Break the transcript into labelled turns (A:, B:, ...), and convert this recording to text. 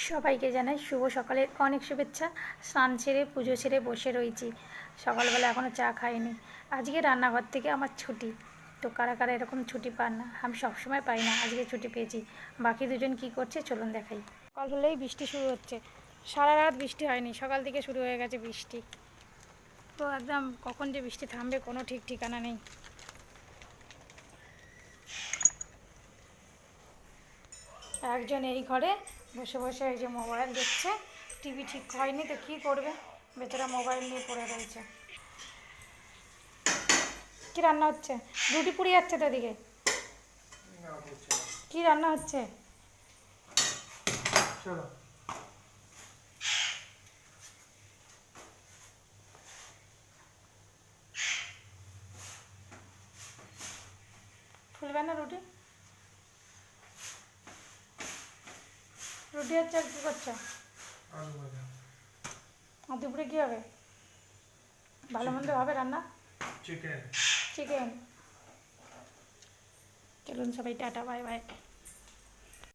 A: সবাইকে জানাই শুভ সকালের অনেক শুভেচ্ছা। স্নান সেরে পুজো সেরে বসে রয়েছি। সকালবেলা এখনও চা খাইনি। আজকে রান্নাঘর থেকে আমার ছুটি। তো কারা কারা এরকম ছুটি পান না? আমি সবসময় পাই না, আজকে ছুটি পেয়েছি। বাকি দুজন কি করছে চলুন দেখাই। সকাল হলেই বৃষ্টি শুরু হচ্ছে। সারা রাত বৃষ্টি হয়নি, সকাল থেকে শুরু হয়ে গেছে বৃষ্টি। তো একদম কখন যে বৃষ্টি থামবে কোনো ঠিক ঠিকানা নেই। একজন এই ঘরে বসে বসে এই যে মোবাইল দেখছে। টিভি ঠিক হয়নি তো কী করবে, বেচারা মোবাইল নিয়ে পড়ে রয়েছে। কী রান্না হচ্ছে? রুটি পুড়ে যাচ্ছে তো এদিকে। কী রান্না হচ্ছে? ফুলবে না রুটি? রুটি হচ্ছে আর কী করছো? আর দুপুরে কী হবে? ভালো মন্দ হবে রান্না? চিকেন। চলুন সবাই টাটা, বাই বাই।